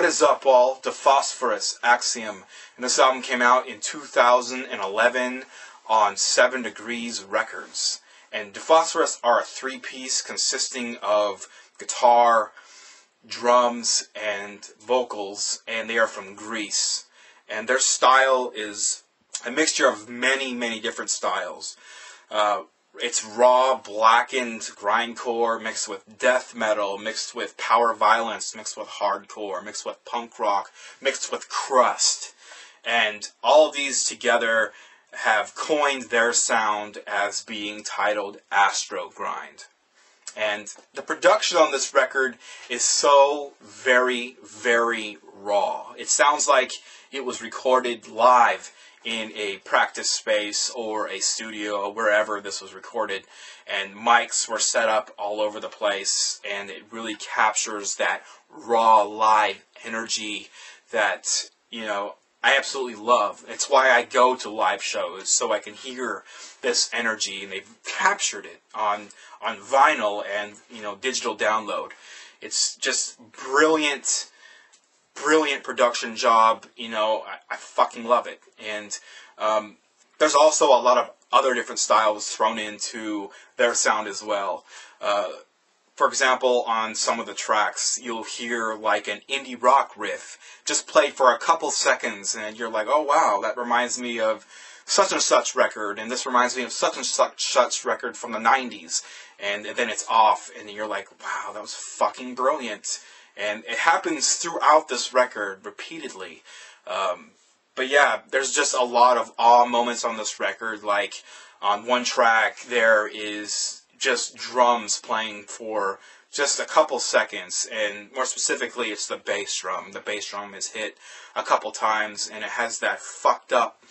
is up, all? Dephosphorus, Axiom. And this album came out in 2011 on 7 Degrees Records. And Dephosphorus are a three-piece consisting of guitar, drums, and vocals, and they are from Greece. And their style is a mixture of many, many different styles. It's raw, blackened grindcore mixed with death metal, mixed with Powerviolence, mixed with hardcore, mixed with punk rock, mixed with Crust. And all of these together have coined their sound as being titled Astrogrind. And the production on this record is so very, very raw. It sounds like it was recorded live in a practice space or a studio, wherever this was recorded, and mics were set up all over the place, and it really captures that raw live energy that, you know, I absolutely love. It's why I go to live shows, so I can hear this energy, and they've captured it on vinyl and, you know, digital download. It's just brilliant production job. You know, I fucking love it. And there's also a lot of other different styles thrown into their sound as well. For example, on some of the tracks, you'll hear like an indie rock riff just played for a couple seconds, and you're like, oh wow, that reminds me of such and such record, and this reminds me of such and such record from the 90s, and then it's off, and you're like, wow, that was fucking brilliant. And it happens throughout this record repeatedly. But yeah, there's just a lot of awe moments on this record. Like, on one track, there is just drums playing for just a couple seconds. And more specifically, it's the bass drum. The bass drum is hit a couple times, and it has that fucked up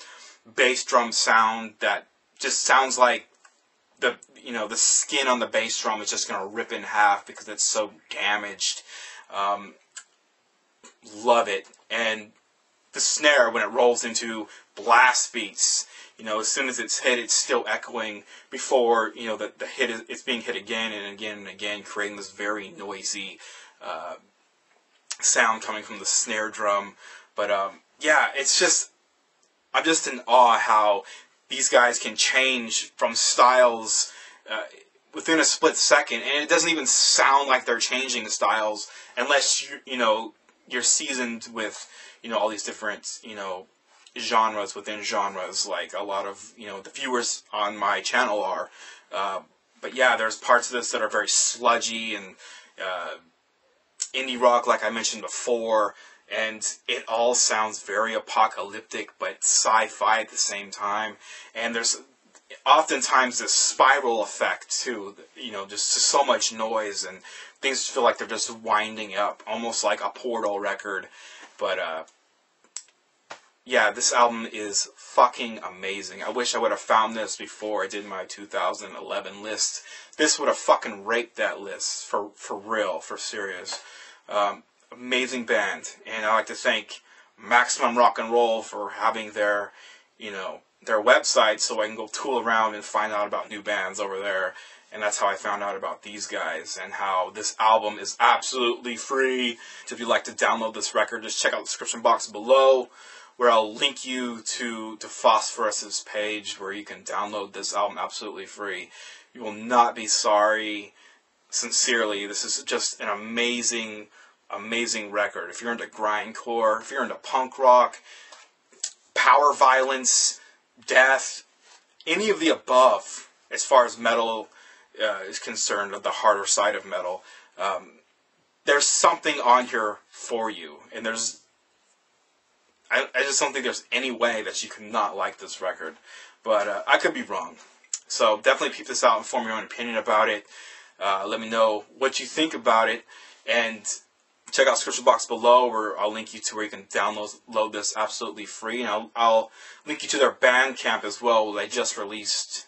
bass drum sound that just sounds like the skin on the bass drum is just going to rip in half because it's so damaged. Love it. And the snare, when it rolls into blast beats, you know, as soon as it's hit, it's still echoing before, you know, the hit it's being hit again and again and again, creating this very noisy sound coming from the snare drum. But yeah, it's just, I'm just in awe how these guys can change from styles within a split second, and it doesn't even sound like they're changing styles unless you're seasoned with, you know, all these different, you know, genres within genres, like a lot of, you know, the viewers on my channel are. But yeah, there's parts of this that are very sludgy and indie rock, like I mentioned before, and it all sounds very apocalyptic but sci-fi at the same time. And there's oftentimes this spiral effect too, you know, just so much noise, and things feel like they're just winding up, almost like a Portal record. But yeah, this album is fucking amazing. I wish I would have found this before I did my 2011 list. This would have fucking raped that list, for real, for serious. Amazing band, and I'd like to thank Maximum Rock and Roll for having their, you know, their website so I can go tool around and find out about new bands over there. And that's how I found out about these guys, and how this album is absolutely free. So if you'd like to download this record, just check out the description box below, where I'll link you to Dephosphorus's page where you can download this album absolutely free. You will not be sorry. Sincerely, this is just an amazing, amazing record. If you're into grindcore, if you're into punk rock, Powerviolence, death, any of the above, as far as metal is concerned, of the harder side of metal, there's something on here for you. And I just don't think there's any way that you could not like this record. But I could be wrong. So definitely peep this out and form your own opinion about it. Let me know what you think about it. And check out the description box below, where I'll link you to where you can download this absolutely free. And I'll link you to their Bandcamp as well, where they just released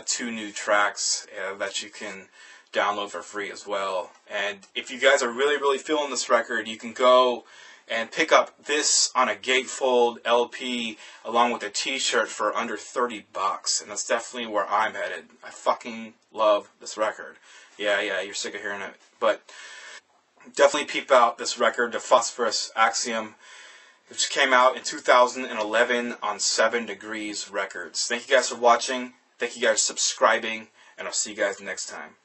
2 new tracks that you can download for free as well. And if you guys are really, really feeling this record, you can go and pick up this on a gatefold LP along with a t-shirt for under $30, and that's definitely where I'm headed. I fucking love this record. Yeah, you're sick of hearing it. But Definitely peep out this record, Dephosphorus Axiom, which came out in 2011 on 7 Degrees Records. Thank you guys for watching. Thank you guys for subscribing. And I'll see you guys next time.